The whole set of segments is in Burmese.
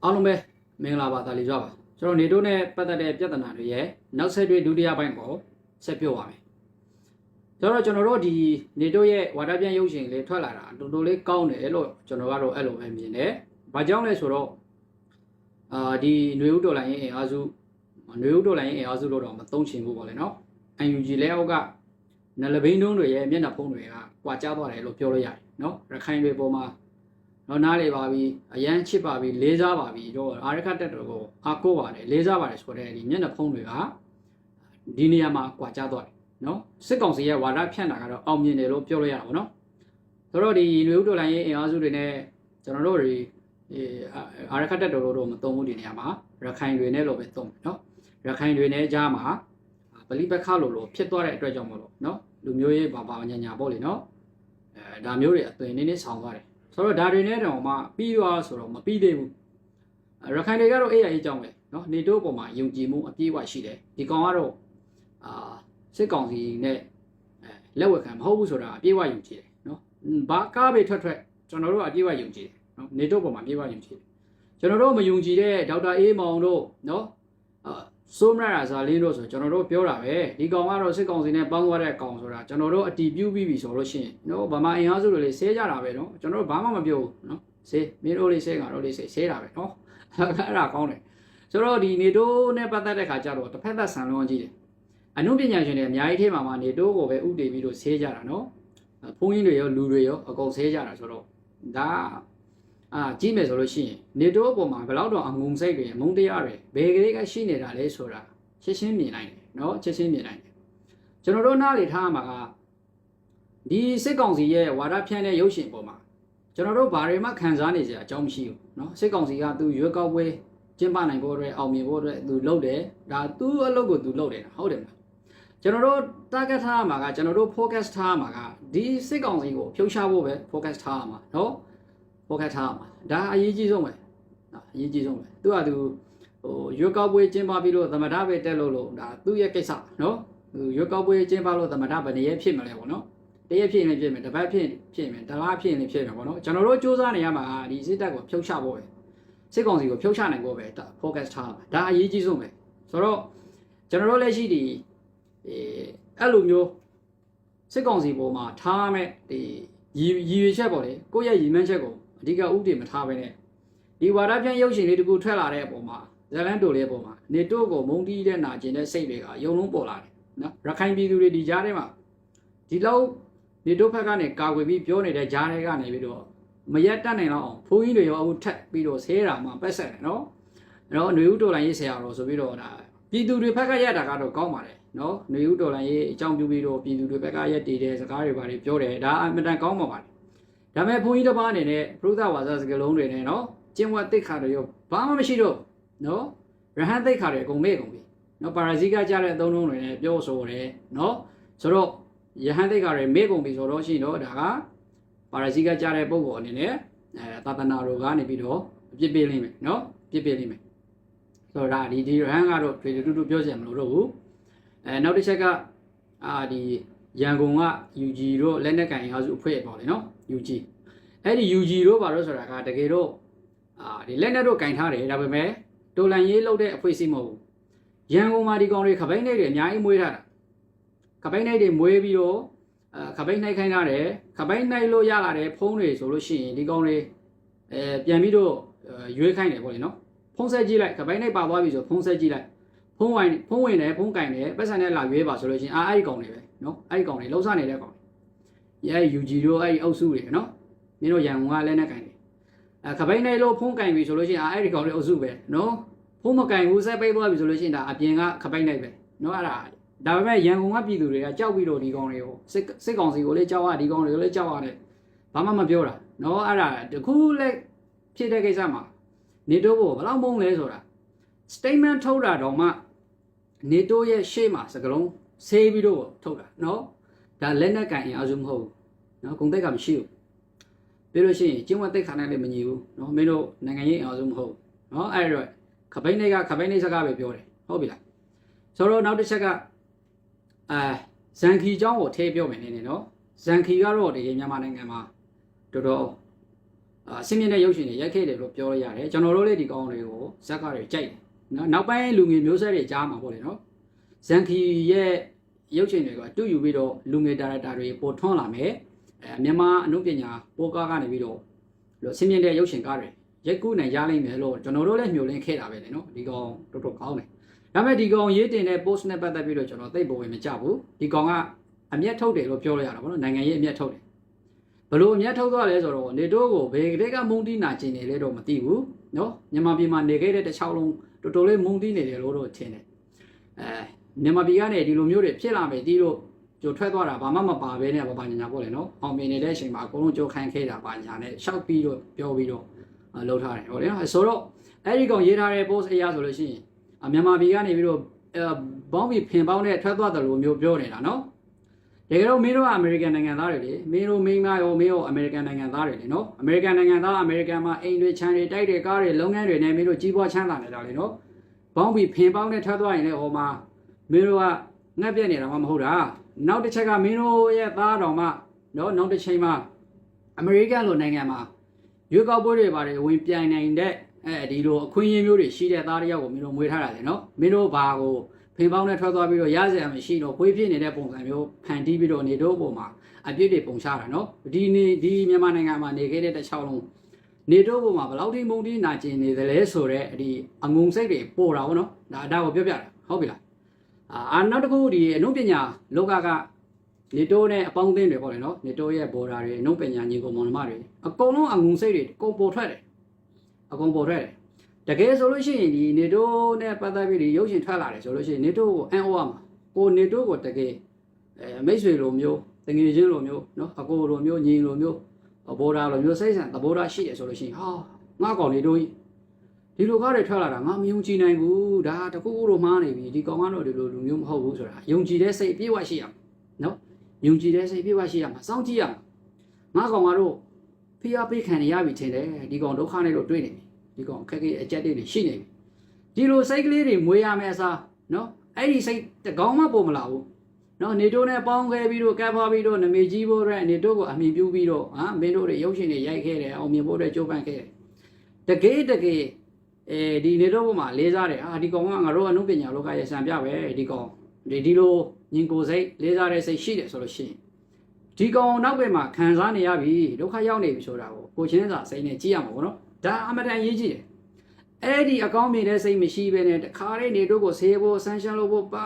အားလုံးပဲမင်္ဂလာပါဒါလေးကြပါကျွန်တော်နေတိုးနဲ့ပတ်သက်တဲ့ပြဿနာတွေရဲ့နောက်ဆက်တွဲဒုတိယပိုင်းကိုဆက်ပြောပါမယ်ကျွန်တော်တို့ဒီနေတိုးရဲ့ဝါဒပြန်ရုပ်ရှင်လေးထွက်လာတာတော်တော်လေးကောင်းတယ်လို့ကျွန်တော်ကတော့အဲ့လိုပဲမြင်တယ်ဘာကြောင့်လဲဆိုတော့ဒီຫນွေဥတော်လိုင်းရဲ့အင်အားစုຫນွေဥတော်လိုင်းရဲ့အင်အားစုလို့တော့မသုံးချင်ဘူးပေါ့လေနော် UNG လဲအောက်ကနလဘိန်းတုံးတွေရဲ့မျက်နှာဖုံးတွေကကွာကျသွားတယ်လို့ပြောလို့ရတယ်နော်ရခိုင်တွေပေါ်မှာတော့နားလေပါပြီအရန်ချစ်ပါပြီလေးစားပါပြီတော့အာရခတက်တော်ကိုအားကိုးပါတယ်လေးစားပါတယ်ဆိုတဲ့ဒီမျက်နှာဖုံးတွေကဒီနေရာမှာကွာကျသွားတယ်နော်စစ်ကောင်စီရဲ့ဝါဒဖြန့်တာကတော့အောင်မြင်တယ်လို့ပြောလို့ရတာပေါ့နော်ဆိုတော့ဒီຫນွေဥတော်လိုင်းရဲ့အင်အားစုတွေနဲ့ကျွန်တော်တို့တွေအာရခတက်တော်တို့မသုံးဘူးဒီနေရာမှာရခိုင်တွေနဲ့လို့ပဲသုံးတယ်နော်ရခိုင်တွေနဲ့ကြားမှာပလိပက္ခလို့ဖြစ်သွားတဲ့အတွက်ကြောင့်မလို့နော်လူမျိုးရေးဘာညာညာပေါ့လေနော်ဒါမျိုးတွေအသွင်နည်းနည်းဆောင်သွားတယ်ဆိုတော့ဒါတွေနဲ့တော့မှပြီးသွားဆိုတော့မပြီးသေးဘူးရခိုင်တွေကတော့အေးအေးကြောင်းပဲနော်နေတိုးပေါ်မှာယုံကြည်မှုအပြည့်အဝရှိတယ်ဒီကောင်ကတော့စစ်ကောင်စီနဲ့လက်ဝက်ခံမဟုတ်ဘူးဆိုတာအပြည့်အဝယုံကြည်တယ်နော်ဘာကားပဲထွက်ကျွန်တော်တို့အပြည့်အဝယုံကြည်တယ်နော်နေတိုးပေါ်မှာအပြည့်အဝယုံကြည်တယ်ကျွန်တော်တို့မယုံကြည်တဲ့ဒေါက်တာအေးမောင်တို့နော်ဆိုမရဇာလင်းတို့ဆိုကျွန်တော်တို့ပြောတာပဲဒီကောင်ကတော့စစ်ကောင်စီနဲ့ပေါင်းသွားတဲ့ကောင်ဆိုတာကျွန်တော်တို့အတီးပြုတ်ပြီးပြီဆိုလို့ရှိရင်နော်ဗမာအင်အားစုတွေလေးဆဲကြတာပဲနော်ကျွန်တော်တို့ဘာမှမပြောဘူးနော်ဆဲမင်းတို့လေးဆဲကတော့လေးဆဲတာပဲနော်အဲ့ဒါကောင်းတယ်ဆိုတော့ဒီနေတိုးနဲ့ပတ်သက်တဲ့ခါကျတော့တစ်ဖက်သက်ဆန်လွန်ကြည့်တယ်အနုပညာရှင်တွေအများကြီးထဲမှာနေတိုးကိုပဲဥတည်ပြီးတော့ဆဲကြတာနော်ဘုန်းကြီးတွေရောလူတွေရောအကုန်ဆဲကြတာဆိုတော့ဒါကြည့်မယ်ဆိုလို့ရှိရင်နေတိုးအပေါ်မှာဘယ်လောက်တော့အငုံစိတ်တွေမုန်းတရားတွေဘယ်ကလေးကရှိနေတာလဲဆိုတာရှင်းမြင်နိုင်တယ်နော်ရှင်းမြင်နိုင်တယ်ကျွန်တော်တို့နားလေထားမှာကဒီစစ်ကောင်စီရဲ့ဝါဒဖြန့်တဲ့ရုပ်ရှင်ပေါ်မှာကျွန်တော်တို့ဘာတွေမှခံစားနေစရာအကြောင်းမရှိဘူးနော်စစ်ကောင်စီကသူရွေးကောက်ပွဲကျင်းပနိုင်ဖို့အတွက်အောင်မြင်ဖို့အတွက်သူလုပ်တယ်ဒါသူ့အလုပ်ကိုသူလုပ်တယ်ဟုတ်တယ်မလားကျွန်တော်တို့ target ထားမှာကကျွန်တော်တို့ focus ထားမှာကဒီစစ်ကောင်စီကိုဖြုတ်ချဖို့ပဲ focus ထားမှာနော်focus ထားမှာဒါအရေးကြီးဆုံးပဲအရေးကြီးဆုံးပဲသူကသူရွေးကောက်ပွဲကျင်းပပြီးလို့သမ္မတပဲတက်လို့ဒါသူ့ရဲ့ကိစ္စနော်ရွေးကောက်ပွဲကျင်းပလို့သမ္မတဘယ်နည်းဖြစ်မလဲပေါ့နော်တရက်ဖြစ်ရင်ဖြစ်မယ်တစ်ပတ်ဖြစ်မယ်တစ်လားဖြစ်ရင်ဖြစ်မယ်ပေါ့နော်ကျွန်တော်တို့စူးစမ်းနေရမှာဒီစစ်တပ်ကိုဖြုတ်ချဖို့ပဲစစ်ကောင်စီကိုဖြုတ်ချနိုင်ဖို့ပဲ focus ထားမှာဒါအရေးကြီးဆုံးပဲဆိုတော့ကျွန်တော်တို့လက်ရှိဒီအဲ့လိုမျိုးစစ်ကောင်စီပေါ်မှာထားမဲ့ဒီရည်ရွယ်ချက်ပေါ့လေကိုယ့်ရဲ့ရည်မှန်းချက်ကိုအဓိကဥတည်မထားဘဲနဲ့ဒီဝါဒပြန်ရုပ်ရှင်လေးတကူထွက်လာတဲ့အပေါ်မှာဇလန်တိုလေးအပေါ်မှာနေတိုးကိုမုံတီးတဲ့နာကျင်တဲ့စိတ်တွေကယုံလုံးပေါ်လာတယ်နော်ရခိုင်ပြည်သူတွေဒီကြားထဲမှာဒီလောက်နေတိုးဘက်ကနေကာကွယ်ပြီးပြောနေတဲ့ကြားထဲကနေပြီးတော့မရက်တတ်နိုင်တော့အောင်ဘိုးကြီးတွေရောအခုထက်ပြီးတော့ဆဲတာမှပတ်ဆက်တယ်နော်အဲ့တော့ຫນွေဥတော်လိုင်းရေးဆရာတော်ဆိုပြီးတော့ဒါပြည်သူတွေဘက်ကရက်တာကတော့ကောင်းပါတယ်နော်ຫນွေဥတော်လိုင်းရေးအကြောင်းပြုပြီးတော့ပြည်သူတွေဘက်ကရက်တည်တဲ့စကားတွေပါတယ်ပြောတယ်ဒါအမှန်တန်ကောင်းပါပါတယ်ဒါပေမဲ့ဘုန်းကြီးတစ်ပါးအနေနဲ့ပရုသဝါစာစကလုံးတွေနဲ့နော်ကျင့်ဝတ်သိက္ခာတွေရောဘာမှမရှိတော့နော်ရဟန်းသိက္ခာတွေအကုန်မေ့ကုန်ပြီနော်ပါရဇိကကြားတဲ့အသုံးတွေနဲ့ပြောဆိုတယ်နော်ဆိုတော့ရဟန်းသိက္ခာတွေမေ့ကုန်ပြီဆိုတော့ရှိတော့ဒါကပါရဇိကကြားတဲ့ပုံပေါ်အနေနဲ့သာသနာတော်ကနေပြီးတော့ပြစ်ပေးလိမ့်မယ်နော်ပြစ်ပေးလိမ့်မယ်ဆိုတော့ဒါဒီရဟန်းကတော့တွေ့တူတူပြောစရာမလိုတော့ဘူးနောက်တစ်ချက်ကဒီရန်ကုန်က UG တို့လက်နက်ကန်အားစုအဖွဲ့ပေါ့လေနော် UG အဲ့ဒီ UG တို့ဘာလို့ဆိုတာကတကယ်တော့ဒီလက်နက်တို့ကင်ထားတယ်ဒါပေမဲ့တော်လန်ရေးလုပ်တဲ့အဖွဲ့အစည်းမဟုတ်ဘူးရန်ကုန်မှာဒီကောင်တွေခပိန်းနှိပ်တွေအများကြီးမွေးထားတာခပိန်းနှိပ်တွေမွေးပြီးတော့ခပိန်းနှိပ်ခိုင်းထားတယ်ခပိန်းနှိပ်လို့ရလာတဲ့ဖုန်းတွေဆိုလို့ရှိရင်ဒီကောင်တွေပြန်ပြီးတော့ရွေးခိုင်းတယ်ပေါ့လေနော်ဖုန်းဆက်ကြည့်လိုက်ခပိန်းနှိပ်ပါသွားပြီဆိုဖုန်းဆက်ကြည့်လိုက်ဖုန်းဝင်တယ်ဖုန်းကင်တယ်ပတ်စံနဲ့လာရွေးပါဆိုလို့ရှိရင်အဲ့ဒီကောင်တွေပဲနော်အဲ့ဒီကောင်တွေလှုပ်ရှားနေတဲ့ကောင်ရဲ UG တို့အဲ့ဒီအုပ်စုတွေနော်မင်းတို့ရန်ကုန်ကလက်နက်ကင်တယ်ခပိန်းနေလို့ဖုန်းကင်ပြီဆိုလို့ရှိရင်အဲ့ဒီကောင်တွေအုပ်စုပဲနော်ဖုန်းမကင်ဘူးဆက်ပိတ်သွားပြီဆိုလို့ရှိရင်ဒါအပြင်ကခပိန်းနေပဲနော်အဲ့ဒါပေမဲ့ရန်ကုန်ကပြည်သူတွေကကြောက်ပြီးတော့ဒီကောင်တွေကိုစစ်ကောင်စီကိုလည်းကြောက်ရဒီကောင်တွေကိုလည်းကြောက်ရတယ်ဘာမှမပြောတာနော်အဲ့ဒါတခုလည်းဖြစ်တဲ့ကိစ္စမှာနေတိုးကိုဘယ်လောက်မုန်းလဲဆိုတာ statement ထုတ်တာတော့မှနေတိုးရဲ့ရှေ့မှာစကလုံးဆေးပြီးတော့ထုတ်တာနော်ဒါလက်နက်ကင်အင်အားစုမဟုတ်ဘူးနော်ဂုံတိတ်ကမရှိဘူးပြောလို့ရှိရင်ကျင်းဝတ်တိတ်ခါနဲ့လည်းမညီဘူးနော်မင်းတို့နိုင်ငံရေးအင်အားစုမဟုတ်နော်အဲ့တော့ခပိန်းတွေကခပိန်းနေစကားပဲပြောတယ်ဟုတ်ပြီလားဆိုတော့နောက်တစ်ချက်ကဇန်ခီเจ้าကိုထည့်ပြောမယ်နေနော်ဇန်ခီကတော့ဒီမြန်မာနိုင်ငံမှာတော်တော် ဆင်းရဲတဲ့ရုပ်ရှင်တွေရိုက်ခဲ့တယ်လို့ပြောလို့ရတယ်ကျွန်တော်တို့လည်းဒီကောင်းတွေကိုဇက်ကားတွေကြိုက်တယ်နော်နောက်ပိုင်းလူငယ်မျိုးဆက်တွေကြားမှာပေါ့လေနော်ဇန်ခီရဲ့ရုပ်ရှင်တွေကတူယူပြီးတော့လူငယ်ဒါရိုက်တာတွေပေါ်ထွန်းလာမယ်မြန်မာအနုပညာပိုကားကနေပြီးတော့ဆင်းရဲတဲ့ရုပ်ရှင်ကားတွေရိုက်ကူးနိုင်ရလိမ့်မယ်လို့ကျွန်တော်တို့လည်းမျှော်လင့်ခဲ့တာပဲလေနော်ဒီကောင်တော်တော်ကောင်းတယ်ဒါပေမဲ့ဒီကောင်ရေးတင်တဲ့ post နဲ့ပတ်သက်ပြီးတော့ကျွန်တော်သိပ်ပေါ်ဝင်မကြဘူးဒီကောင်ကအမျက်ထုတ်တယ်လို့ပြောလို့ရတာပေါ့နော်နိုင်ငံရေးအမျက်ထုတ်တယ်ဘလို့အမျက်ထုတ်သွားလဲဆိုတော့နေတိုးကိုဘယ်ကလေးကမုံတီးနာကျင်နေလဲတော့မသိဘူးနော်မြန်မာပြည်မှာနေခဲ့တဲ့တစ်ချောင်းလုံးတော်တော်လေးမုံတီးနေတယ်လို့တော့ထင်တယ်မြန်မာပြည်ကနေဒီလိုမျိုးတွေဖြစ်လာမယ်တီးလို့ကြိုထွက်သွားတာဘာမှမပါဘဲနဲ့ဘာညာပေါ့လေနော်အောင်မြင်နေတဲ့အချိန်မှာအကုန်လုံးကြိုခိုင်းခဲ့တာဘာညာနဲ့ရှောက်ပြီးတော့ပြောပြီးတော့လှုပ်ထားတယ်ဟုတ်တယ်နော်ဆိုတော့အဲ့ဒီကောင်ရေးထားတဲ့ post အရာဆိုလို့ရှိရင်မြန်မာပြည်ကနေပြီးတော့ဘောင်းပြီးဖင်ပေါင်းနဲ့ထွက်သွားတယ်လို့မျိုးပြောနေတာနော်တကယ်တော့မင်းတို့ကအမေရိကန်နိုင်ငံသားတွေလေမင်းတို့မိန်းမရောမင်းတို့အမေရိကန်နိုင်ငံသားတွေလေနော်အမေရိကန်နိုင်ငံသားအမေရိကန်မှာအိမ်တွေခြံတွေတိုက်တွေကားတွေလုပ်ငန်းတွေနဲ့မင်းတို့ကြီးပွားချမ်းသာနေတာလေနော်ဘောင်းပြီးဖင်ပေါင်းနဲ့ထွက်သွားရင်လည်းဟိုမှာမင်းတို့ကငတ်ပြက်နေတာမှမဟုတ်တာနောက်တစ်ချက်ကမင်းတို့ရဲ့သားတော်မှနော်နောက်တစ်ချိန်မှာအမေရိကန်လိုနိုင်ငံမှာရွေးကောက်ပွဲတွေပါတယ်ဝင်ပြိုင်နိုင်တဲ့ဒီလိုအခွင့်အရေးမျိုးတွေရှိတဲ့သားတယောက်ကိုမင်းတို့မွေးထားတာလေနော်မင်းတို့ဘာကိုဖင်ပေါင်းနဲ့ထွက်သွားပြီးတော့ရစရာမရှိတော့ခွေးပြစ်နေတဲ့ပုံစံမျိုးဖန်တီးပြီးတော့နေတို့ပုံမှာအပြစ်တွေပုံချတာနော်ဒီမြန်မာနိုင်ငံမှာနေခဲ့တဲ့တစ်ချောင်းလုံးနေတို့ပုံမှာဘယ်လောက်ထိမုံတီးနာကျင်နေသလဲဆိုတော့ဒီအငုံစိတ်တွေပို့တာဗောနော်ဒါကိုပြောပြတာဟုတ်ပြီလားနောက်တစ်ခုဒီအနုပညာလောကကနေတိုးနဲ့အပေါင်းအသင်းတွေပေါ့လေနော်နေတိုးရဲ့ဘော်ဒါတွေအနုပညာညီကောင်မောင်နှမတွေအကုန်လုံးအငုံစိတ်တွေအကုန်ပေါ်ထွက်တယ်အကုန်ပေါ်ထွက်တယ်တကယ်ဆိုလို့ရှိရင်ဒီနေတိုးနဲ့ပတ်သက်ပြီးဒီရုပ်ရှင်ထွက်လာတယ်ဆိုလို့ရှိရင်နေတိုးကိုအန်အိုရမှာကိုနေတိုးကိုတကယ်မိတ်ဆွေလိုမျိုးတငယ်ချင်းလိုမျိုးနော်အကိုလိုမျိုးညီလိုမျိုးဘော်ဒါလိုမျိုးစိတ်ဆန်သဘောထားရှိတယ်ဆိုလို့ရှိရင်ဟာငါကောင်နေတိုးကြီးဒီလိုကားတွေထွက်လာတာငါမယုံကြည်နိုင်ဘူးဒါတခုခုတော့မှားနေပြီဒီကောင်ကတော့ဒီလိုလူမျိုးမဟုတ်ဘူးဆိုတာယုံကြည်တဲ့စိတ်အပြည့်အဝရှိရမယ်နော်ယုံကြည်တဲ့စိတ်ပြည့်ဝရှိရမှာစောင့်ကြည့်ရမှာငါကောင်ကတော့ဖိအားပေးခံရပြီထင်တယ်ဒီကောင်ဒုက္ခနဲ့တော့တွေ့နေပြီဒီကောင်ခက်ခဲအကြက်တွေရှိနေပြီဒီလိုစိတ်ကလေးတွေမွေးရမယ်အစားနော်အဲ့ဒီစိတ်တကောင်မှပုံမလာဘူးနော်နေတိုးနဲ့ပေါင်းခဲ့ပြီးတော့ကပ်ဖွားပြီးတော့နမေကြီးဖို့အတွက်နေတိုးကိုအမြင်ပြုပြီးတော့မင်းတို့တွေရုပ်ရှင်တွေရိုက်ခဲ့တယ်အောင်မြင်ဖို့အတွက်ကြိုးပမ်းခဲ့တယ်တကယ်ဒီနေတိုးဘုမှာလေးစားတယ်ဒီကောင်ကငါတို့အနုပညာလောကရဲ့စံပြပဲဒီကောင်ဒီလိုညီကိုစိတ်လေးစားတဲ့စိတ်ရှိတယ်ဆိုလို့ရှိရင်ဒီကောင်နောက်ဘက်မှာခံစားနေရပြီဒုက္ခရောက်နေပြီဆိုတာကိုချင်းစာစိတ်နဲ့ကြည့်ရမှာပေါ့နော်ဒါအမတန်ရေးကြည့်တယ်အဲ့ဒီအကောင်းမြင်တဲ့စိတ်မရှိဘဲနဲ့တခါလေးနေတို့ကိုဆေးဖို့ဆန်းရှင်းလို့ဖို့ပါ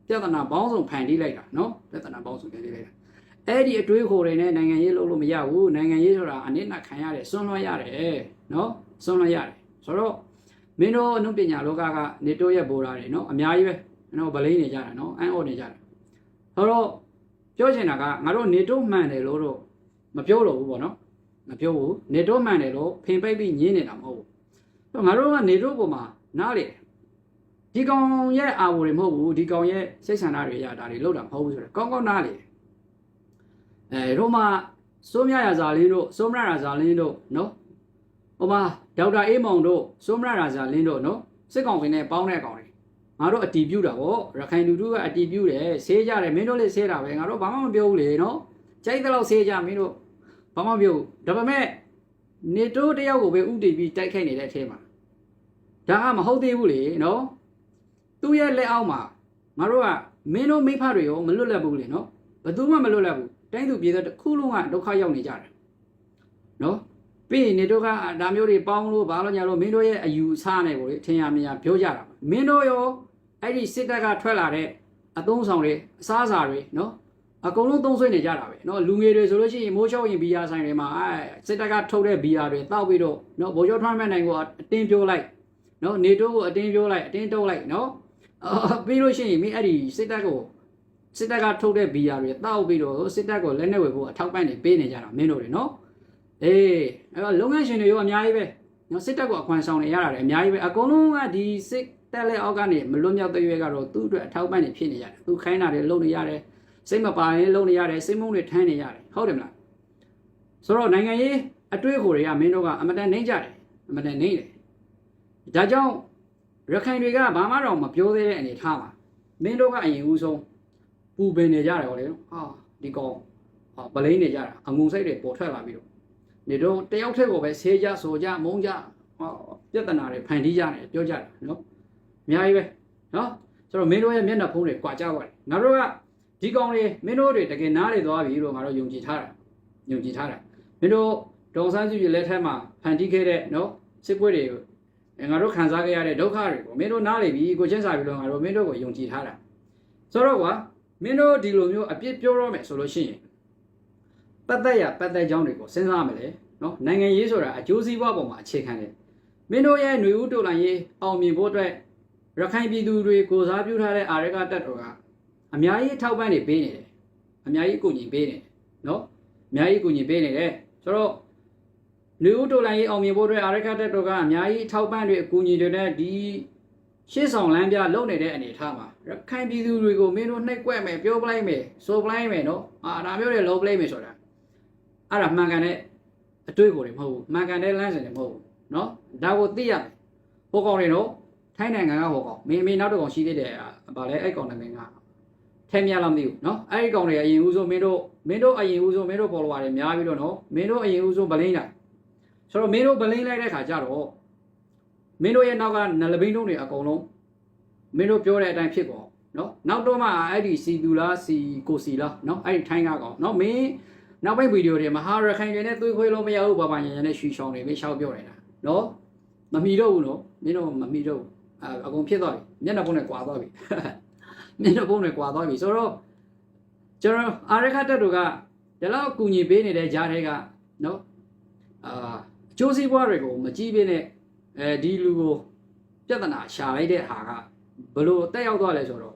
ပြဿနာပေါင်းစုံဖန်တီးလိုက်တာနော်ပြဿနာပေါင်းစုံဖန်တီးလိုက်တာအဲ့ဒီအတွေးခေါ်တွေနဲ့နိုင်ငံရေးလုပ်လို့မရဘူးနိုင်ငံရေးဆိုတာအနစ်နာခံရတယ်စွန့်လွှတ်ရတယ်နော်စွန့်လွှတ်ရတယ်ဆိုတော့မင်းတို့အနုပညာလောကကနေတိုးရဲ့ဘော်ဒါတွေနော်အများကြီးပဲနော်ဗလိန်းနေကြတာနော်အန်အော့နေကြတာဆိုတော့ပြောချင်တာကငါတို့နေတိုးမှန်တယ်လို့တော့မပြောလို့ဘူးပေါ့နော်မပြောဘူးနေတိုးမှန်တယ်လို့ဖင်ပိတ်ပြီးညင်းနေတာမဟုတ်ဘူးငါတို့ကနေတိုးပေါ်မှာနားလေဒီကောင်ရဲ့အာဝတွေမဟုတ်ဘူးဒီကောင်ရဲ့စိတ်ဆန္ဒတွေရတာတွေလောက်တာမဟုတ်ဘူးဆိုတော့ကောင်းကောင်းနားလေတို့မှာစိုးမြရာဇာလင်းတို့စိုးမရရာဇာလင်းတို့နော်ဟိုမှာဒေါက်တာအေးမောင်တို့စိုးမရရာဇာလင်းတို့နော်စစ်ကောင်တွေနဲ့ပေါင်းတဲ့ကောင်တွေငါတို့အတီးပြူတာဗောရခိုင်လူထုကအတီးပြူတယ်ဆေးကြတယ်မင်းတို့လည်းဆေးတာပဲငါတို့ဘာမှမပြောဘူးလေနော်ကြိုက်တဲ့လောက်ဆေးကြမင်းတို့ဘာမှမပြောဘူးဒါပေမဲ့နေတိုးတယောက်ကိုပဲဥတည်ပြီးတိုက်ခိုက်နေတဲ့အထဲမှာဒါကမဟုတ်သေးဘူးလေနော်သူ့ရဲ့လက်အောက်မှာငါတို့ကမင်းတို့မိဖတွေရောမလွတ်လပ်ဘူးလေနော်ဘယ်သူမှမလွတ်လပ်ဘူးတိုင်းသူပြည်သက်တစ်ခုလုံးကဒုက္ခရောက်နေကြတယ်နော်ပြီးရင်နေတိုးကဒါမျိုးတွေပေါင်းလို့ဘာလို့ညာလို့မင်းတို့ရဲ့အယူအဆနဲ့ကိုလေထင်ရမြင်ရပြောကြတာမင်းတို့ရောအဲ့ဒီစစ်တပ်ကထွက်လာတဲ့အသုံးဆောင်တွေအစားအစာတွေနော်အကုန်လုံးသုံးဆွဲနေကြတာပဲနော်လူငယ်တွေဆိုလို့ရှိရင်မိုးချောက်ရင်ဘီယာဆိုင်တွေမှာစစ်တပ်ကထုတ်တဲ့ဘီယာတွေတောက်ပြီးတော့နော်ဗိုလ်ချုပ်ထွန်းမြတ်နိုင်ကိုအတင်းပြောလိုက်နော်နေတိုးကိုအတင်းပြောလိုက်အတင်းတုပ်လိုက်နော်ပြီးလို့ရှိရင်မင်းအဲ့ဒီစစ်တပ်ကထုတ်တဲ့ဘီယာတွေတောက်ပြီးတော့စစ်တပ်ကိုလက်နဲ့ဝယ်ဖို့အထောက်ပံ့နေပေးနေကြတာမင်းတို့တွေနော်အဲ့တော့လုပ်ငန်းရှင်တွေရောအများကြီးပဲနော်စစ်တပ်ကိုအခွန်ဆောင်နေရတာတွေအများကြီးပဲအကုန်လုံးကဒီစစ်တပ်လက်အောက်ကနေမလွတ်မြောက်တဲ့ရွေးကတော့သူ့အတွက်အထောက်ပံ့နေဖြစ်နေရတယ်သူခိုင်းတာတွေလုပ်နေရတယ်စိတ်မပါရင်လုပ်နေရတယ်စိတ်မုန်းတွေထမ်းနေရတယ်ဟုတ်တယ်မလားဆိုတော့နိုင်ငံရေးအတွေးခေါ်တွေကမင်းတို့ကအမတန်နှိမ့်ကြတယ်အမတန်နှိမ့်တယ်ဒါကြောင့်ရခိုင်တွေကဘာမှတော့မပြောသေးတဲ့အနေထားမှာမင်းတို့ကအရင်ဦးဆုံးပူပင်နေကြတယ်ဟောလေဟာဒီကောင်ဗလိန်းနေကြတာအငုံစိတ်တွေပေါ်ထွက်လာပြီးတော့ နေတော့တယောက်ထက်ကိုပဲဆေးကြဆိုကြမုန်းကြပြဿနာတွေဖန်တီးကြတယ်ပြောကြတယ်နော်အများကြီးပဲနော်ဆိုတော့မင်းတို့ရဲ့မျက်နှာဖုံးတွေကွာကြပါတယ်ငါတို့ကဒီကောင်တွေမင်းတို့တွေတကယ်နားလေသွားပြီလို့ငါတို့ယုံကြည်ထားတာမင်းတို့ဒေါ်ဆန်းစုကြည်လက်ထက်မှာဖန်တီးခဲ့တဲ့နော်စစ်ပွဲတွေကိုငါတို့ခံစားခဲ့ရတဲ့ဒုက္ခတွေကိုမင်းတို့နားလေပြီကိုချင်းစာပြီလို့ငါတို့မင်းတို့ကိုယုံကြည်ထားတာဆိုတော့ကွာမင်းတို့ဒီလိုမျိုးအပြစ်ပြောရမယ်ဆိုလို့ရှိရင်ပတ်သက်ကြောင်းတွေကိုစဉ်းစားမယ်လေနော်နိုင်ငံရေးဆိုတာအကျိုးစီးပွားပေါ်မှာအခြေခံတယ်မင်းတို့ရဲ့ຫນွေဦးတော်လှန်ရေးအောင်မြင်ဖို့အတွက်ရခိုင်ပြည်သူတွေကိုစားပြုထားတဲ့အာရကတပ်တော်ကအများကြီးထောက်ပံ့နေပေးနေတယ်အများကြီးအကူအညီပေးနေတယ်နော်အများကြီးအကူအညီပေးနေတယ်ဆိုတော့ຫນွေဦးတော်လှန်ရေးအောင်မြင်ဖို့အတွက်အာရကတပ်တော်ကအများကြီးထောက်ပံ့တွေအကူအညီတွေနဲ့ဒီရှေ့ဆောင်လမ်းပြလုပ်နေတဲ့အနေအထားမှာရခိုင်ပြည်သူတွေကိုမင်းတို့နှိပ်ကွက်မယ်ပြောပလိုက်မယ်ဆိုပလိုက်မယ်နော်ဒါမျိုးတွေလုပ်ပလိုက်မယ်ဆိုတာအဲ့ဒါမှန်ကန်တဲ့အတွေ့အကြုံတွေမဟုတ်ဘူးမှန်ကန်တဲ့လမ်းစဉ်တွေမဟုတ်ဘူးနော်ဒါကိုသိရမယ်ဟိုကောင်တွေတော့ထိုင်းနိုင်ငံကဟိုကောင်မင်းနောက်တစ်ကောင်ရှိသေးတယ်ဗာလဲအဲ့ကောင်နိုင်ငံကထဲမြလားမသိဘူးနော်အဲ့ဒီကောင်တွေအရင်ဦးဆုံးမင်းတို့အရင်ဦးဆုံးမင်းတို့ follower တွေများပြီးတော့နော်မင်းတို့အရင်ဦးဆုံးဗလိမ့်လိုက်ဆိုတော့မင်းတို့ဗလိမ့်လိုက်တဲ့ခါကျတော့မင်းတို့ရဲ့နောက်ကနလဘိန်းတုံးတွေအကုန်လုံးမင်းတို့ပြောတဲ့အတိုင်းဖြစ်ပေါ်နော်နောက်တော့မှအဲ့ဒီစီသူလားစီကိုစီလားနော်အဲ့ဒီထိုင်းကကောင်နော်မင်းနောက်ပိုင်းဗီဒီယိုတွေမှာဟာရခိုင်တွေနဲ့သွေးခွေးလို့မရဘူးဘာညာနဲ့ရွှီချောင်းတွေမင်းရှောက်ပြောနေတာနော်မမီတော့ဘူးနော်မင်းတို့မမီတော့ဘူးအကုန်ဖြစ်သွားပြီမျက်နှာပုံးနဲ့ကွာသွားပြီမျက်နှာပုံးနဲ့ကွာသွားပြီဆိုတော့ကျွန်တော်အာရခတက်တို့ကဒီလောက်အကူအညီပေးနေတဲ့ဂျားတွေကနော်အကျိုးစီးပွားတွေကိုမကြည့်ဘဲနဲ့ဒီလူကိုပြဿနာရှာလိုက်တဲ့ဟာကဘလို့တက်ရောက်သွားလဲဆိုတော့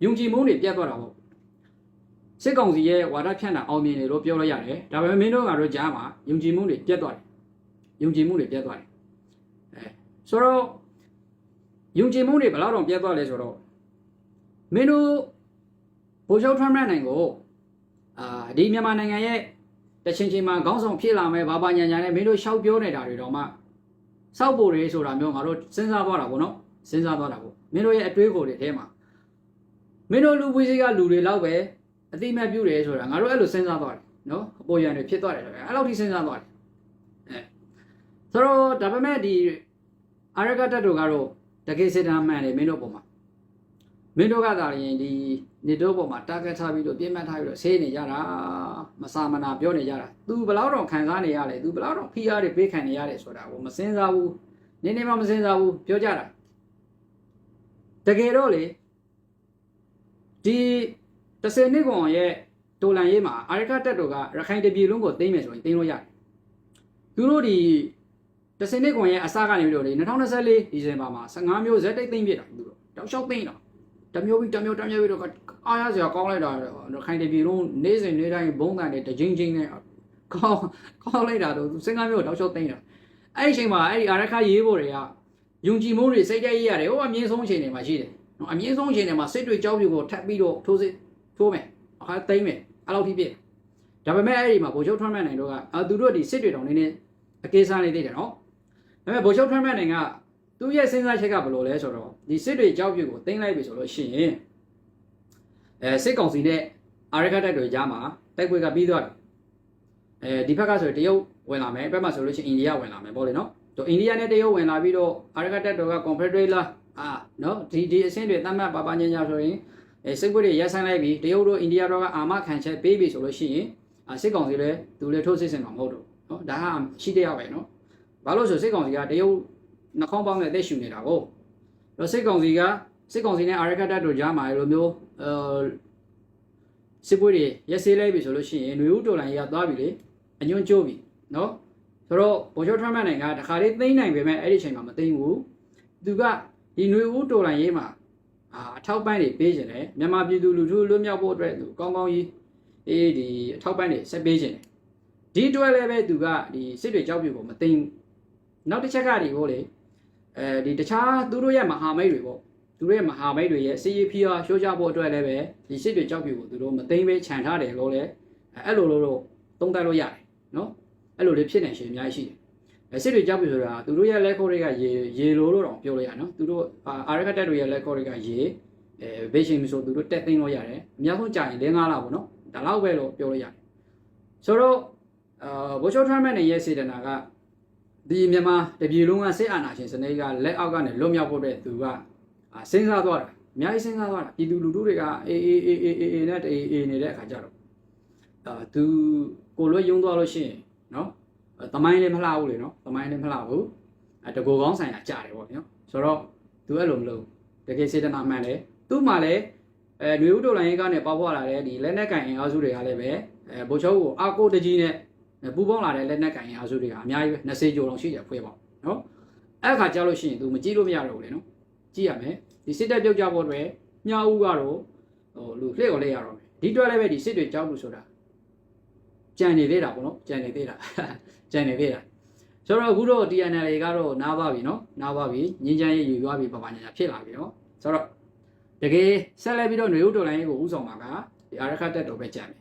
ယုံကြည်မှုတွေပြတ်သွားတာပေါ့စစ်ကောင်စီရဲ့ဝါဒဖြန့်တာအောင်မြင်တယ်လို့ပြောလို့ရတယ်ဒါပေမဲ့မင်းတို့ကတော့ကြားမှာယုံကြည်မှုတွေပြတ်သွားတယ်ဆိုတော့ယုံကြည်မှုတွေဘယ်လောက်တော့ပြတ်သွားလဲဆိုတော့မင်းတို့ဗိုလ်ချုပ်ထွန်းမြတ်နိုင်ကိုဒီမြန်မာနိုင်ငံရဲ့တချင်းမှာခေါင်းဆောင်ဖြစ်လာမယ်ဘာညာနဲ့မင်းတို့ရှောက်ပြောနေတာတွေတော့မှစောက်ဖို့တွေဆိုတာမျိုးငါတို့စဉ်းစားသွားတာပေါ့နော်စဉ်းစားသွားတာပေါ့မင်းတို့ရဲ့အတွေးကိုယ်တွေထဲမှာမင်းတို့လူပွေးစည်းကလူတွေလောက်ပဲအတိမတ်ပြုတယ်ဆိုတာငါတို့အဲ့လိုစဉ်းစားသွားတယ်နော်အပေါ်ရန်တွေဖြစ်သွားတယ်အဲ့လောက်ထိစဉ်းစားသွားတယ်ဆိုတော့ဒါပေမဲ့ဒီအာရကတက်တို့ကတော့တကယ်စစ်တမ်းမှန်တယ်မင်းတို့ပေါ်မှာမင်းတို့ကသာရင်ဒီနေတို့ပေါ်မှာတာဂက်ထားပြီးတော့ပြင်းမှတ်ထားပြီးတော့ဆေးနေကြတာမစာမနာပြောနေကြတာ तू ဘယ်လောက်တော့ခံစားနေရလဲ तू ဘယ်လောက်တော့ဖိအားတွေပေးခံနေရတယ်ဆိုတာကိုမစင်စားဘူးနည်းနည်းမှမစင်စားဘူးပြောကြတာတကယ်တော့လေဒီ30နှစ်ကောင်ရဲ့တော်လန်ရေးမှာအာရခတက်တို့ကရခိုင်တပြည်လုံးကိုသိမ်းမယ်ဆိုရင်သိမ်းလို့ရတယ်သူတို့ဒီ30နှစ်ကောင်ရဲ့အစကနေပြီးတော့လေ2024ဒီဇင်ဘာမှာ15မျိုးဇက်တိတ်သိမ်းပြတာသူတို့တောက်လျှောက်သိမ်းတော့တမျိုးပြီးတော့အားရစရာကောင်းလိုက်တာရခိုင်တပြည်လုံးနေ့စဉ်နေ့တိုင်းဘုံတန်တွေတကြိမ်ကြိမ်နဲ့ကောင်းလိုက်တာတော့15မျိုးတောက်လျှောက်သိမ်းတာအဲ့ဒီအချိန်မှာအဲ့ဒီအာရခရေးဖို့တွေကယုံကြည်မှုတွေစိတ်ကြိုက်ရတယ်ဟိုအမြင့်ဆုံးအချိန်တွေမှာရှိတယ်အမြင့်ဆုံးအချိန်တွေမှာစိတ်တွေကြောက်ပြကိုထပ်ပြီးတော့ထိုးမယ်အခါသိမ်းမယ်အဲ့လောက်ထိပြည့်ဒါပေမဲ့အဲ့ဒီမှာဗိုလ်ချုပ်ထွန်းမြတ်နိုင်တို့ကသူတို့ဒီစစ်တွေတောင်နေနေအကေးစားနေသေးတယ်နော်ဒါပေမဲ့ဗိုလ်ချုပ်ထွန်းမြတ်နိုင်ကသူ့ရဲ့စဉ်းစားချက်ကဘယ်လိုလဲဆိုတော့ဒီစစ်တွေကြောက်ပြကိုသိမ်းလိုက်ပြီဆိုလို့ရှိရင်စစ်ကောင်စီနဲ့အာရခတက်တွေကြားမှာတိုက်ပွဲကပြီးသွားတယ်ဒီဘက်ကဆိုတရုတ်ဝင်လာမယ်ဘက်မှာဆိုလို့ရှိရင်အိန္ဒိယဝင်လာမယ်ပေါ့လေနော်ဆိုအိန္ဒိယနဲ့တရုတ်ဝင်လာပြီးတော့အာရခတက်တွေက confederate လားနော်ဒီအဆင့်တွေသတ်မှတ်ပါညာဆိုရင်စစ်ပွဲတွေရပ်ဆိုင်းလိုက်ပြီတရုတ်တို့အိန္ဒိယတို့ကအာမခံချက်ပေးပြီဆိုလို့ရှိရင်စစ်ကောင်စီလည်းသူလည်းထိုးစစ်ဆင်မှာမဟုတ်တော့နော်ဒါဟာရှိတဲ့ရောက်ပဲနော်ဘာလို့ဆိုစစ်ကောင်စီကတရုတ်နှခေါင်းပေါင်းနဲ့အသက်ရှူနေတာကိုတော့စစ်ကောင်စီနဲ့အာရခတက်တို့ကြားမှာလိုမျိုးစစ်ပွဲတွေရက်စေးလိုက်ပြီဆိုလို့ရှိရင်ຫນွေဦးတော်လိုင်းကြီးကသွားပြီလေအညွန့်ကျိုးပြီနော်ဆိုတော့ဗိုလ်ချုပ်ထွန်းမြတ်နိုင်ကတခါလေးသိမ်းနိုင်ပေမဲ့အဲ့ဒီအချိန်မှာမသိမ်းဘူးသူကဒီຫນွေဦးတော်လိုင်းရေးမှာအထောက်ပံ့တွေပေးခြင်းတယ်မြန်မာပြည်သူလူထုလွတ်မြောက်ဖို့အတွက်သူကောင်းကောင်းကြီးဒီအထောက်ပံ့တွေဆက်ပေးခြင်းတယ်ဒီတွဲလည်းပဲသူကဒီစစ်တွေကြောက်ပြဖို့မသိမ်းဘူးနောက်တစ်ချက်ကဒီကိုလေဒီတခြားသူတို့ရဲ့မဟာမိတ်တွေပေါ့သူတို့ရဲ့မဟာမိတ်တွေရဲ့ CAPR ရှိုးချဖို့အတွက်လည်းပဲဒီစစ်တွေကြောက်ပြဖို့သူတို့မသိမ်းပဲခြံထားတယ်လို့လည်းအဲ့လိုလို့သုံးသပ်လို့ရတယ်နော်အဲ့လိုလေးဖြစ်နေရှင်အများကြီးရှိတယ်စစ်တွေကြောက်ပြဆိုတာသူတို့ရဲ့လက်ခေါ်တွေကရေလိုတော့ပြောလို့ရနော်သူတို့အာရခတက်တွေရဲ့လက်ခေါ်တွေကရေဘေးရှင်မဆိုသူတို့တက်သိမ်းလို့ရတယ်အများဆုံးကြာရင်၄-၅လပေါ့နော်ဒါလောက်ပဲလို့ပြောလို့ရတယ်ဆိုတော့ ဘိုးချုပ်ထွန်းမဲ့နေရဲ့စေတနာကဒီမြန်မာတပြည်လုံးကစစ်အာဏာရှင်စနစ်ကလက်အောက်ကနေလွတ်မြောက်ဖို့အတွက်သူကစဉ်းစားသွားတာအများကြီးစဉ်းစားသွားတာပြည်သူလူထုတွေကအေးနဲ့အေးနေတဲ့အခါကျတော့သူကိုလွတ်ယုံသွားလို့ရှိရင်နော်သမိုင်းလည်းမလှဘူးလေနော်သမိုင်းလည်းမလှဘူးတကူကောင်းဆိုင်ရာကြားတယ်ပေါ့နော်ဆိုတော့သူအဲ့လိုမလုပ်တကယ်စေတနာမှန်တယ်သူ့မှာလည်းຫນွေဥတော်လိုင်းရေးကနေပေါက်ဖွာလာတဲ့ဒီလက်နက်ကင်အင်အားစုတွေကလည်းပဲဗိုလ်ချုပ်ကိုအာကိုတကြီးနဲ့ပူပေါင်းလာတဲ့လက်နက်ကင်အင်အားစုတွေကအများကြီးပဲ20ကျော်လောက်ရှိတယ်ဖွဲ့ပေါ့နော်အဲ့ခါကြောက်လို့ရှိရင် तू မကြည့်လို့မရတော့ဘူးလေနော်ကြည့်ရမယ်ဒီစစ်တပ်ပြုတ်ကြဖို့အတွက်မြားဦးကတော့လူလှည့်ကိုလှည့်ရတော့မယ်ဒီတွက်လည်းပဲဒီစစ်တွေကြောက်လို့ဆိုတာကြံနေသေးတာပေါ့နော်ကြံနေသေးတာဆိုတော့အခုတော့ TNL ကတော့နားပါပြီနော်နားပါပြီငင်းချမ်းရေးယူသွားပြီပပညာဖြစ်လာပြီနော်ဆိုတော့တကယ်ဆက်လက်ပြီးတော့ຫນွေဥတော်လိုင်းရေးကိုဥဆောင်မှာကဒီအာရခတက်တော်ပဲကြံမယ်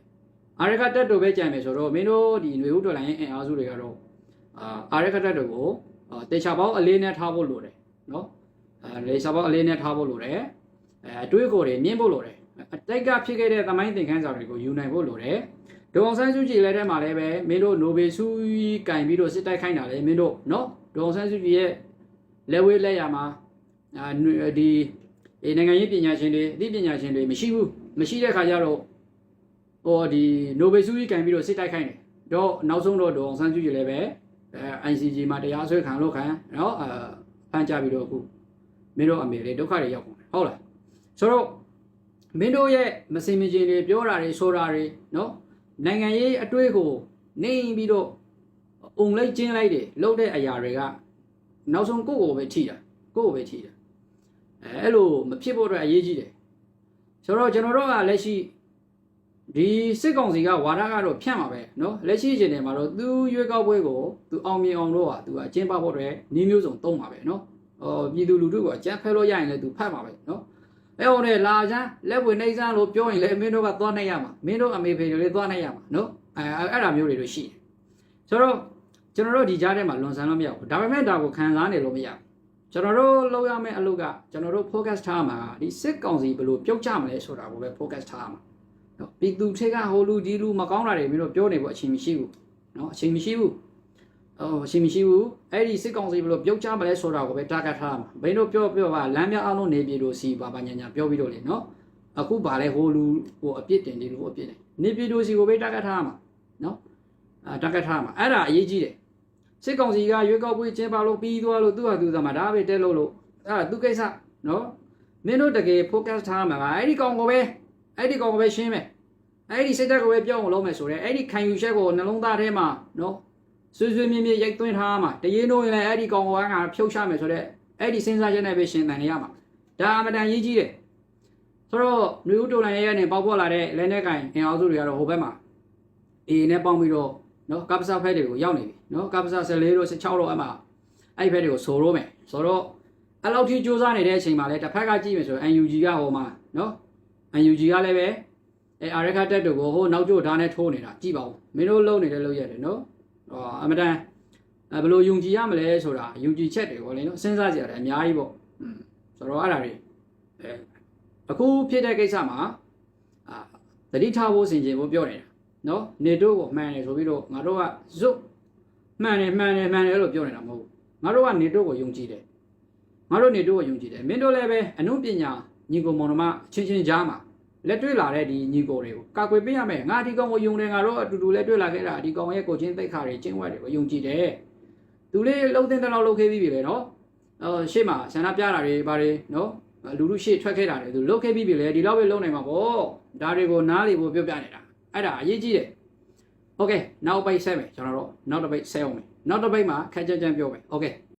အာရခတက်တော်ပဲကြံမယ်ဆိုတော့မင်းတို့ဒီຫນွေဥတော်လိုင်းရေးအင်အားစုတွေကတော့အာရခတက်တော်ကိုတေချာပေါင်းအလေးနဲ့ထားဖို့လိုတယ်နော်လေချာပေါင်းအလေးနဲ့ထားဖို့လိုတယ်အတွေးကိုတွေမြင့်ဖို့လိုတယ်အတိုက်ကဖြစ်ခဲ့တဲ့သမိုင်းသင်ခန်းစာတွေကိုယူနိုင်ဖို့လိုတယ်ဒေါအောင်ဆန်းစုကြည်လည်းထဲမှာလည်းပဲမင်းတို့နိုဘယ်ဆုကင်ပြီးတော့စစ်တိုက်ခိုင်းတာလေမင်းတို့နော်ဒေါအောင်ဆန်းစုကြည်ရဲ့လက်ဝဲလက်ရမှာဒီနိုင်ငံရေးပညာရှင်တွေအသိပညာရှင်တွေမရှိတဲ့ခါကျတော့ဒီနိုဘယ်ဆုကင်ပြီးတော့စစ်တိုက်ခိုင်းတယ်တော့နောက်ဆုံးတော့ဒေါအောင်ဆန်းစုကြည်လည်းပဲICJ မှာတရားစွဲခံလို့ခံနော်ဖမ်းကြပြီးတော့အခုမင်းတို့အမေတွေဒုက္ခတွေရောက်ကုန်တယ်ဟုတ်လားဆိုတော့မင်းတို့ရဲ့မစင်မချင်းတွေပြောတာတွေဆိုတာတွေနော်နိုင်ငံရေးအတွေ့ကိုနေပြီးတော့အုံလိုက်ကျင်းလိုက်တယ်လှုပ်တဲ့အရာတွေကနောက်ဆုံးကိုယ့်ကိုပဲထိတာအဲ့လိုမဖြစ်ဖို့အတွက်အရေးကြီးတယ်ဆိုတော့ကျွန်တော်တို့ကလက်ရှိဒီစစ်ကောင်စီကဝါဒကတော့ဖြန့်မှာပဲနော်လက်ရှိအခြေအနေမှာတော့သူရွေးကောက်ပွဲကိုသူအောင်မြင်အောင်လို့သူအကျင်းပဖို့အတွက်နှီးမျိုးစုံသုံးပါပဲနော်ပြည်သူလူထုကိုအကြမ်းဖက်လို့ရရင်လည်းသူဖတ်မှာပဲနော်အဲ့ဟိုနဲ့လာချမ်းလက်ဝင်နှိမ့်စမ်းလို့ပြောရင်လည်းမင်းတို့ကသွားနိုင်ရမှာမင်းတို့အမေဖေတွေလည်းသွားနိုင်ရမှာနော်အဲ့ဒါမျိုးတွေတော့ရှိတယ်ဆိုတော့ကျွန်တော်တို့ဒီကြားထဲမှာလွန်ဆန်လို့မရဘူးဒါပေမဲ့ဒါကိုခံစားနေလို့မရဘူးကျွန်တော်တို့လုပ်ရမယ့်အလုပ်ကကျွန်တော်တို့ focus ထားမှာဒီစစ်ကောင်စီဘယ်လိုပြုတ်ကျမလဲဆိုတာကိုပဲ focus ထားမှာနော်ပြည်သူတွေကဟိုလူဒီလူမကောင်းတာတွေမင်းတို့ပြောနေဖို့အချိန်မရှိဘူးနော်အချိန်မရှိဘူးအဲ့ဒီစစ်ကောင်စီဘယ်လိုပြုတ်ကျမလဲဆိုတာကိုပဲ target ထားမှာမင်းတို့ပြောပါလမ်းပြအောင်လို့နေပြည်တော်စီပါညာပြောပြီးတော့လေနော်အခုဗာလဲဟိုလူဟိုအပြစ်တင်ဒီလူအပြစ်တင်နေပြည်တော်စီကိုပဲ target ထားမှာနော်target ထားမှာအဲ့ဒါအရေးကြီးတယ်စစ်ကောင်စီကရွေးကောက်ပွဲကျင်းပလို့ပြီးသွားလို့သူ့ဟာသူသမားဒါပဲတဲလို့အဲ့ဒါသူကိစ္စနော်မင်းတို့တကယ် focus ထားမှာကအဲ့ဒီကောင်ကိုပဲရှင်းမယ်အဲ့ဒီစိတ်ဓာတ်ကိုပဲပြောင်းအောင်လုပ်မယ်ဆိုတော့အဲ့ဒီခံယူချက်ကိုနှလုံးသားထဲမှာနော်ဆွေးမြဲရိုက်သွင်းထားမှာတရေနိုးရင်လည်းအဲ့ဒီကောင်ကဖြုတ်ချမယ်ဆိုတော့အဲ့ဒီစဉ်းစားချက်နဲ့ပဲရှင်းတန်နေရမှာဒါအမှန်တန်ရေးကြီးတယ်ဆိုတော့ຫນွေဥတော်လိုင်းရဲ့နေပေါက်ပေါ်လာတဲ့လက်နက်ကင်အင်အားစုတွေကတော့ဟိုဘက်မှာအေးနဲ့ပေါင်းပြီးတော့နော်ကပ္ပစာဖက်တွေကိုရောက်နေပြီနော်ကပ္ပစာ14တို့16တို့အမှအဲ့ဖက်တွေကိုဆိုရိုးမယ်ဆိုတော့အဲ့လောက်ထိစူးစမ်းနေတဲ့အချိန်မှာလည်းတစ်ဖက်ကကြည့်မယ်ဆိုရင် UNG ကဟိုမှာနော် UNG ကလည်းပဲအာရခတက်တို့ကိုဟိုနောက်ကျိုးဓာတ်နဲ့ထိုးနေတာကြည့်ပါဦးမင်းတို့လုံနေတဲ့လုံရတယ်နော်အမတန်ဘယ်လိုယုံကြည်ရမလဲဆိုတာယုံကြည်ချက်တွေပေါ့လေနော်စဉ်းစားကြရတယ်အများကြီးပေါ့ဆိုတော့အဲ့ဒါတွေအခုဖြစ်တဲ့ကိစ္စမှာသတိထားဖို့ဆင်ခြင်ဖို့ပြောနေတာနော်နေတို့ကိုမှန်တယ်ဆိုပြီးတော့ငါတို့ကဇွတ်မှန်တယ်လို့ပြောနေတာမဟုတ်ဘူးငါတို့ကနေတို့ကိုယုံကြည်တယ်မင်းတို့လည်းပဲအနုပညာညီကိုမောင်နှမချင်းကြားမှာလက်တွေ့လာတဲ့ဒီညီကိုတွေကိုကာကွယ်ပေးရမယ်ငါဒီကောင်ကိုယုံတယ်ငါတို့အတူတူလက်တွေ့လာခဲ့တာဒီကောင်ရဲ့ကိုချင်းသိက္ခာတွေကျင့်ဝတ်တွေကိုယုံကြည်တယ်သူလေးလှုပ်တဲ့လောက်လှုပ်ခဲ့ပြီးပြီလေနော်ရှေ့မှာဆန္ဒပြတာတွေဘာတွေနော်လူလူရှေ့ထွက်ခဲ့တာတွေသူလှုပ်ခဲ့ပြီးပြီလေဒီလောက်ပဲလှုပ်နိုင်မှာပေါ့ဒါတွေကိုနားလေဖို့ပြောပြနေတာအဲ့ဒါအရေးကြီးတယ်โอเคနောက်ပိတ်ဆက်မယ်ကျွန်တော်တို့နောက်တစ်ပိတ်ဆက်အောင်မယ်နောက်တစ်ပိတ်မှာခက်ကြမ်းပြောမယ်โอเค